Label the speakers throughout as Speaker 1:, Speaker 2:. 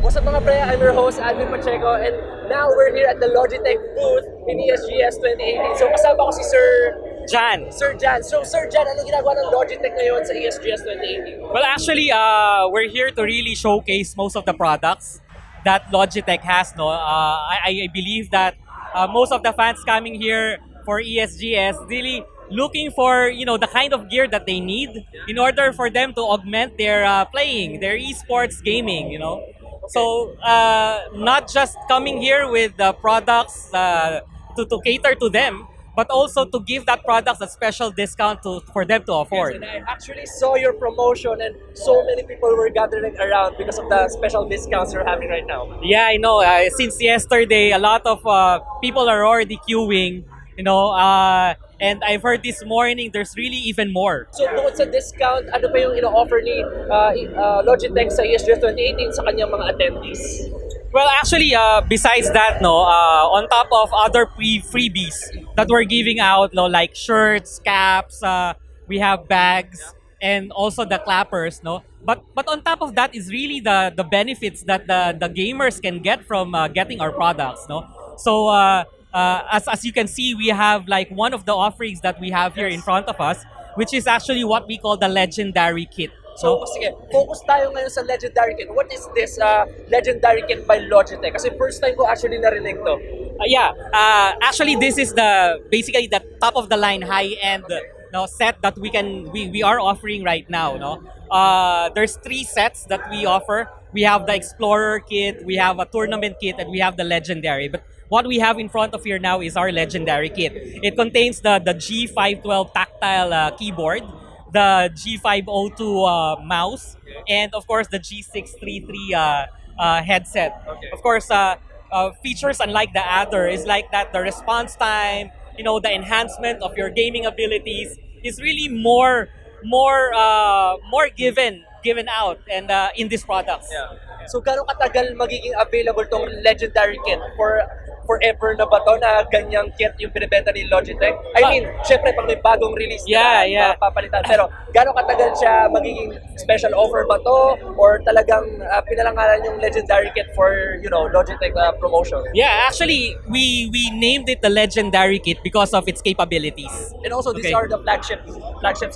Speaker 1: What's up mga pre? I'm your host, Alvin Pacheco, and now we're here at the Logitech booth in ESGS 2018. So kasama ko si Sir
Speaker 2: Jan.
Speaker 1: So Sir Jan, anong ginagawa ng Logitech ngayon sa ESGS 2018?
Speaker 2: Well, actually, we're here to really showcase most of the products that Logitech has. No, I believe that most of the fans coming here for ESGS really looking for the kind of gear that they need in order for them to augment their playing, their esports gaming. So not just coming here with the products to cater to them, but also to give that products a special discount for them to afford.
Speaker 1: Yes, and I actually saw your promotion and so many people were gathering around because of the special discounts you're having right now.
Speaker 2: Yeah, I know. Since yesterday, a lot of people are already queuing, and I've heard this morning there's really even more.
Speaker 1: So bukod sa discount, ano pa yung ino-offer ni Logitech sa ESGS 2018 sa kanyang mga attendees?
Speaker 2: Well, actually, besides that, on top of other freebies that we're giving out, like shirts, caps, we have bags, and also the clappers, But on top of that is really the benefits that the gamers can get from getting our products, So as you can see, we have like one of the offerings that we have here in front of us, which is actually what we call the Legendary Kit.
Speaker 1: So, sige, focus tayo ngayon sa Legendary Kit. What is this Legendary Kit by Logitech? Kasi first time ko actually narinig to.
Speaker 2: Actually, this is basically the top of the line high-end set that we are offering right now. There's 3 sets that we offer. We have the Explorer Kit, we have a Tournament Kit, and we have the Legendary. But what we have in front of here now is our Legendary Kit. It contains the G512 tactile keyboard, the G502 mouse, and of course the G633 headset. Okay. Of course, features unlike the other is like that the response time, the enhancement of your gaming abilities is really more given out and in these products.
Speaker 1: Yeah. So gaano katagal magiging available tong Legendary Kit? Forever na ba to na ganyang kit yung binibenta ni Logitech? I mean, syempre pag may bagong release papalitan. Pero gaano katagal siya magiging special offer ba to? Or talagang pinalangalan yung Legendary Kit for, Logitech promotion?
Speaker 2: Yeah, actually, we named it the Legendary Kit because of its capabilities.
Speaker 1: And also, these are the flagships.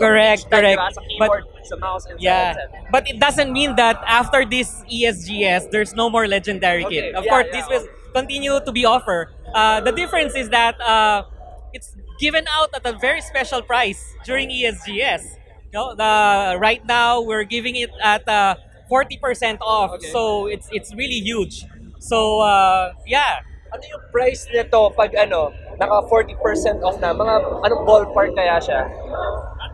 Speaker 2: Correct.
Speaker 1: Sa keyboard, sa mouse, and sa headset.
Speaker 2: But it doesn't mean that after this ESGS, there's no more Legendary Kit. Of course, this will continue to be offered. The difference is that it's given out at a very special price during ESGS. Right now we're giving it at 40% off. Okay. So it's really huge. So
Speaker 1: Ano yung price nito pag naka 40% off na? Anong ballpark kaya siya?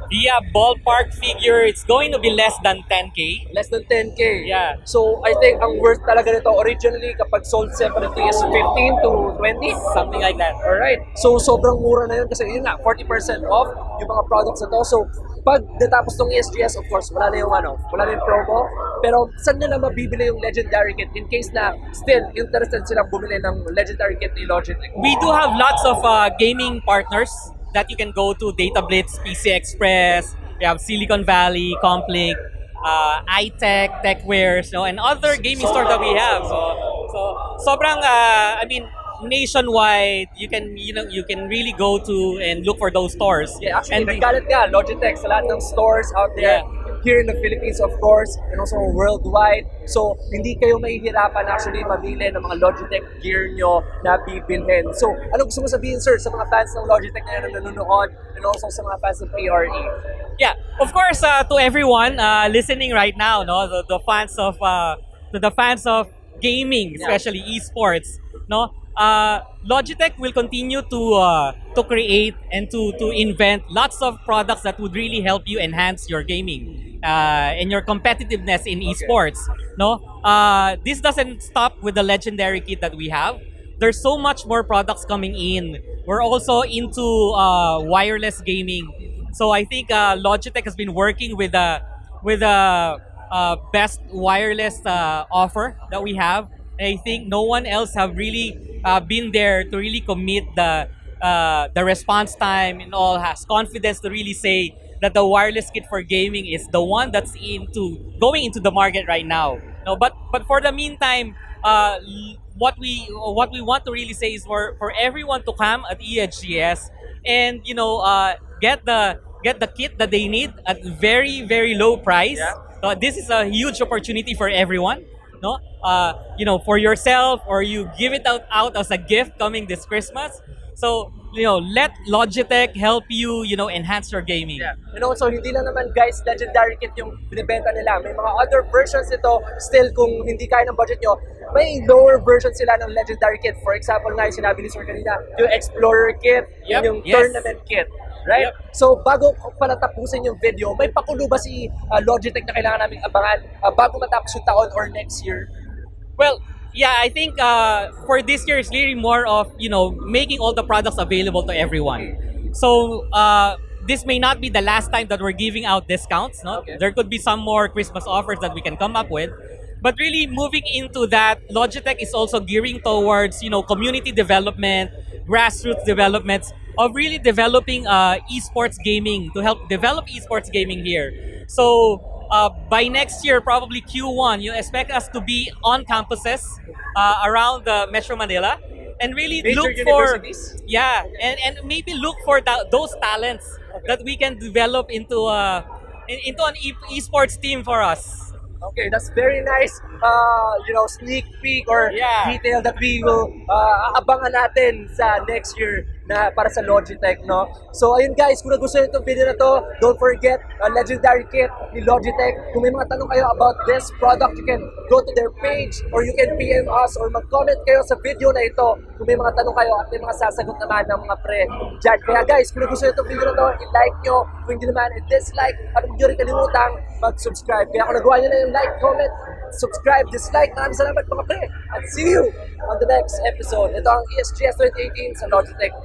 Speaker 2: Yeah, ballpark figure, it's going to be less than 10K.
Speaker 1: Less than 10K?
Speaker 2: Yeah.
Speaker 1: So, I think ang worth talaga nito originally kapag sold separately is 15 to 20?
Speaker 2: Something like that.
Speaker 1: Alright. So, sobrang mura na yun kasi yun nga, 40% off yung mga products na to. So, pag natapos tong ESGS, of course, wala na yung promo. Pero, saan nila mabibili yung Legendary Kit in case na still interested silang bumili ng Legendary Kit ni Logitech?
Speaker 2: We do have lots of gaming partners that you can go to: Data Blitz, PC Express, we have Silicon Valley, Complink, iTech, TechWares, and other gaming stores that we have. So sobrang nationwide, you can really go to and look for those stores.
Speaker 1: Yeah, actually, nagkalat nga Logitech sa lahat ng stores out there. Yeah. Here in the Philippines, of course, and also worldwide. So, hindi kayo mahihirapan actually mamili ng mga Logitech gear nyo na bibilhin. So, ano gusto mo sabihin, sir, sa mga fans ng Logitech na nanonood and also sa mga fans ng PRE?
Speaker 2: Yeah, of course, to everyone listening right now, the fans of gaming, especially esports, Logitech will continue to create and to invent lots of products that would really help you enhance your gaming and your competitiveness in esports. This doesn't stop with the Legendary Kit that we have. There's so much more products coming in. We're also into wireless gaming. So I think Logitech has been working with the best wireless offer that we have. I think no one else have really been there to really commit the response time and all, has confidence to really say that the wireless kit for gaming is the one that's going into the market right now. No, but for the meantime, what we want to really say is for everyone to come at ESGS and get the kit that they need at very very low price.
Speaker 1: Yeah.
Speaker 2: So this is a huge opportunity for everyone. No, for yourself, or you give it out as a gift coming this Christmas. So let Logitech help you enhance your gaming.
Speaker 1: Yeah. So hindi lang naman guys, legendary kit yung binibenta nila. May mga other versions ito. Still, kung hindi kaya ng budget nyo, may lower version sila ng legendary kit. For example nga, yung sinabi ni Sir kanina, yung Explorer kit,
Speaker 2: Yep.
Speaker 1: yung
Speaker 2: Yes.
Speaker 1: Tournament kit. Right?
Speaker 2: Yep.
Speaker 1: So, bago pala tapusin yung video, may pakulo ba si Logitech na kailangan naming abangan bago matapos yung taon or next year?
Speaker 2: Well, yeah, I think for this year it's really more of making all the products available to everyone. So this may not be the last time that we're giving out discounts. No,
Speaker 1: Okay.
Speaker 2: there could be some more Christmas offers that we can come up with. But really moving into that, Logitech is also gearing towards community development, grassroots developments of really developing esports gaming to help develop esports gaming here. So by next year, probably Q1, you expect us to be on campuses around Metro Manila, and really
Speaker 1: Major
Speaker 2: look for
Speaker 1: universities?
Speaker 2: and maybe look for those talents that we can develop into an esports team for us.
Speaker 1: Okay, that's very nice, sneak peek or
Speaker 2: Yeah.
Speaker 1: detail that we will aabangan natin sa next year na para sa Logitech, no? So, ayun guys, kung nagustuhan itong video na to, don't forget, legendary kit ni Logitech. Kung may mga tanong kayo about this product, you can go to their page or you can PM us or mag-comment kayo sa video na ito kung may mga tanong kayo at may mga sasagot naman ng mga pre dyan. Kaya guys, kung nagustuhan itong video na to, i-like nyo. Kung hindi naman, i-dislike at huwag nyo rin kalimutang mag-subscribe. Kaya kung nagawa nyo na yung like, comment, subscribe, dislike, maraming salamat mga pre. And see you on the next episode. Ito ang ESGS 2018 sa Logitech.